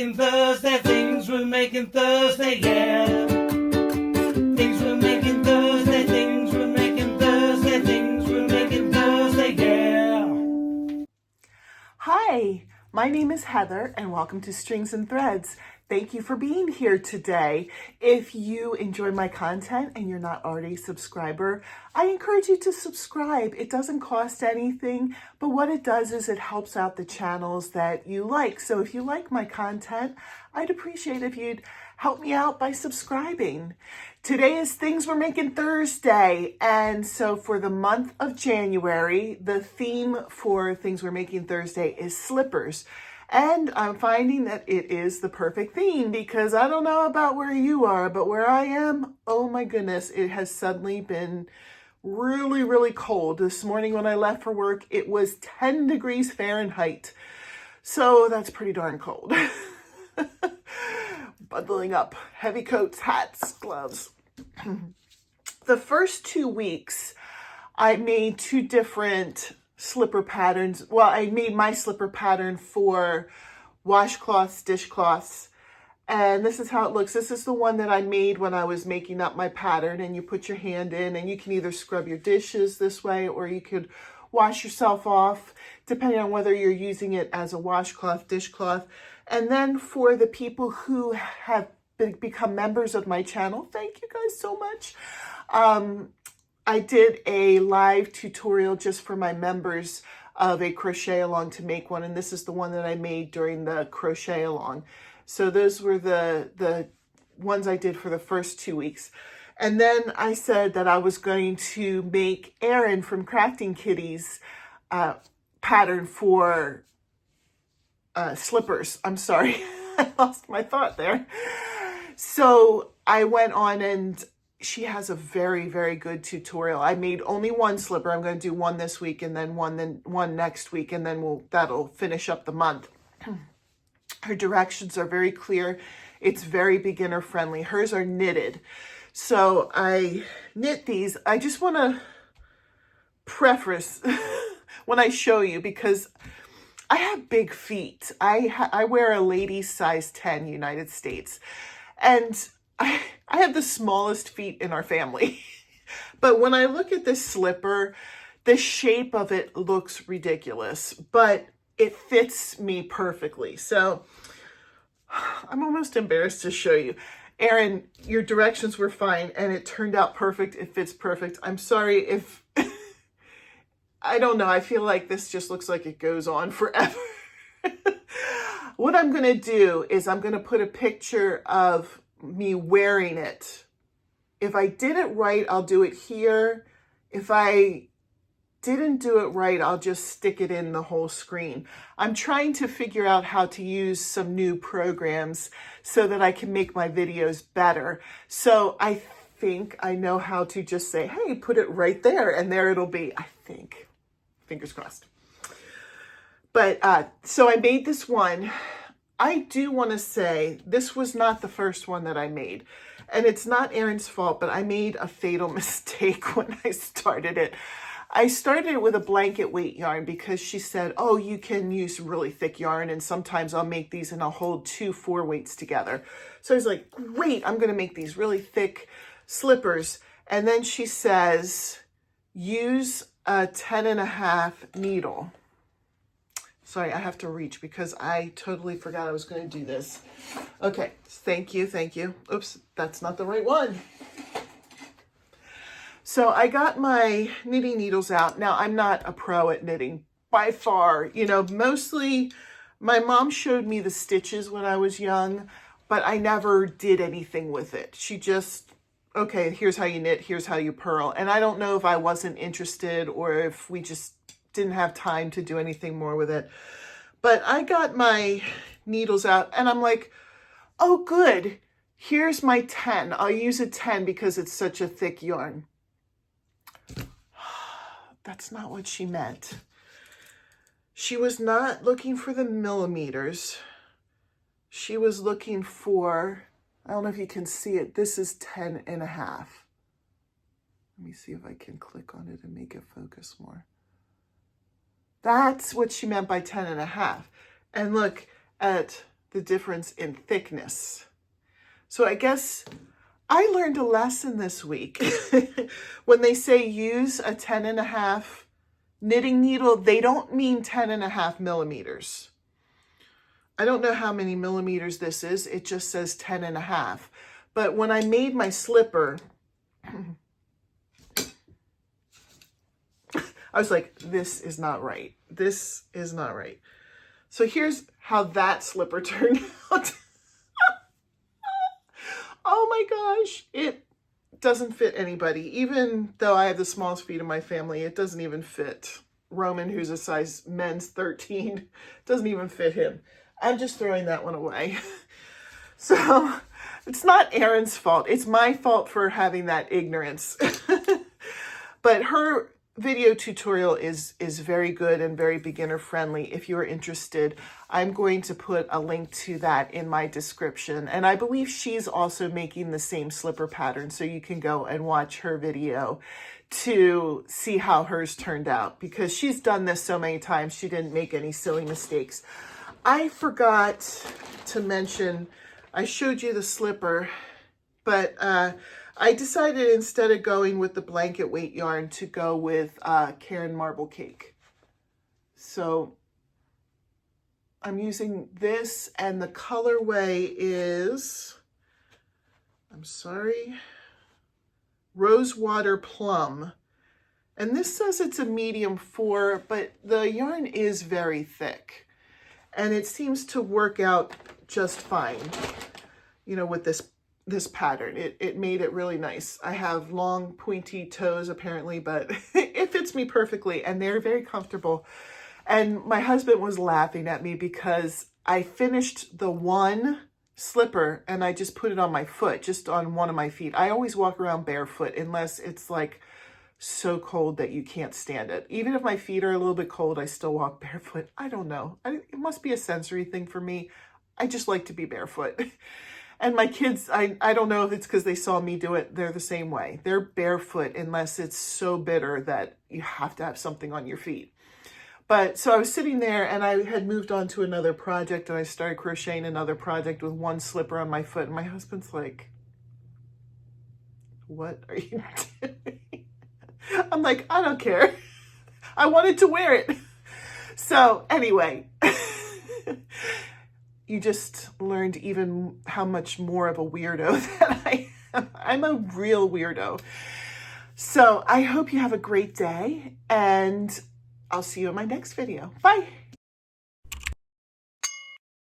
making Thursday, things we're making Thursday, yeah. Things we're making Thursday, things we're making Thursday, things we're making Thursday, yeah. Hi, my name is Heather and welcome to Strings and Threads. Thank you for being here today. If you enjoy my content and you're not already a subscriber, I encourage you to subscribe. It doesn't cost anything, but what it does is it helps out the channels that you like. So if you like my content, I'd appreciate if you'd help me out by subscribing. Today is Things We're Making Thursday, and so for the month of January, the theme for Things We're Making Thursday is slippers. And I'm finding that it is the perfect theme because I don't know about where you are, but where I am, oh my goodness, it has suddenly been really, really cold. This morning when I left for work, it was 10 degrees Fahrenheit. So that's pretty darn cold. Bundling up, heavy coats, hats, gloves. The first 2 weeks, I made two different slipper patterns. Well, I made my slipper pattern for washcloths, dishcloths, and this is how it looks. This is the one that I made when I was making up my pattern, and you put your hand in and you can either scrub your dishes this way or you could wash yourself off, depending on whether you're using it as a washcloth, dishcloth. And then for the people who have become members of my channel, thank you guys so much. I did a live tutorial just for my members of a crochet along to make one, and this is the one that I made during the crochet along. So those were the ones I did for the first 2 weeks. And then I said that I was going to make Erin from Crafting Kitties pattern for slippers. I'm sorry, I lost my thought there. So I went on and she has a very, very good tutorial. I made only one slipper. I'm going to do one this week and then one next week, and then that'll finish up the month. Her directions are very clear. It's very beginner friendly. Hers are knitted. So I knit these. I just want to preface when I show you because I have big feet. I wear a ladies size 10 United States, and I have the smallest feet in our family. But when I look at this slipper, the shape of it looks ridiculous, but it fits me perfectly. So I'm almost embarrassed to show you. Erin, your directions were fine and it turned out perfect. It fits perfect. I'm sorry if, I don't know. I feel like this just looks like it goes on forever. What I'm going to do is I'm going to put a picture of me wearing it. If I did it right, I'll do it here. If I didn't do it right, I'll just stick it in the whole screen. I'm trying to figure out how to use some new programs so that I can make my videos better. So I think I know how to just say, hey, put it right there, and there it'll be, I think. Fingers crossed. But so I made this one. I do want to say this was not the first one that I made, and it's not Erin's fault, but I made a fatal mistake when I started it. I started it with a blanket weight yarn because she said, oh, you can use really thick yarn, and sometimes I'll make these and I'll hold 2 4 weights together. So I was like, great, I'm going to make these really thick slippers. And then she says, use a 10.5 needle. Sorry, I have to reach because I totally forgot I was going to do this. Okay, thank you, thank you. Oops, that's not the right one. So I got my knitting needles out. Now, I'm not a pro at knitting by far. You know, mostly my mom showed me the stitches when I was young, but I never did anything with it. She just, okay, here's how you knit, here's how you purl. And I don't know if I wasn't interested or if we just didn't have time to do anything more with it. But I got my needles out and I'm like, oh good, here's my 10. I'll use a 10 because it's such a thick yarn. That's not what she meant. She was not looking for the millimeters. She was looking for, I don't know if you can see it, this is 10.5. Let me see if I can click on it and make it focus more. That's what she meant by 10.5. And look at the difference in thickness. So I guess I learned a lesson this week. When they say use a 10.5 knitting needle, they don't mean 10.5 millimeters. I don't know how many millimeters this is. It just says 10.5. But when I made my slipper, I was like, this is not right. This is not right. So here's how that slipper turned out. Oh my gosh, it doesn't fit anybody. Even though I have the smallest feet in my family, it doesn't even fit Roman, who's a size men's 13. Doesn't even fit him. I'm just throwing that one away. So it's not Erin's fault. It's my fault for having that ignorance. But her video tutorial is very good and very beginner friendly. If you're interested, I'm going to put a link to that in my description. And I believe she's also making the same slipper pattern, so you can go and watch her video to see how hers turned out, because she's done this so many times, she didn't make any silly mistakes. I forgot to mention, I showed you the slipper, but I decided instead of going with the blanket weight yarn to go with Caron Marble Cake. So I'm using this, and the colorway is, I'm sorry, Rosewater Plum. And this says it's a medium 4, but the yarn is very thick. And it seems to work out just fine, you know, with this pattern. It made it really nice. I have long pointy toes apparently, but it fits me perfectly and they're very comfortable. And my husband was laughing at me because I finished the one slipper and I just put it on my foot, just on one of my feet. I always walk around barefoot unless it's like so cold that you can't stand it. Even if my feet are a little bit cold, I still walk barefoot. I don't know. It must be a sensory thing for me. I just like to be barefoot. And my kids, I don't know if it's because they saw me do it. They're the same way. They're barefoot unless it's so bitter that you have to have something on your feet. But so I was sitting there and I had moved on to another project and I started crocheting another project with one slipper on my foot. And my husband's like, what are you doing? I'm like, I don't care. I wanted to wear it. So anyway, you just learned even how much more of a weirdo that I am. I'm a real weirdo. So I hope you have a great day and I'll see you in my next video. Bye.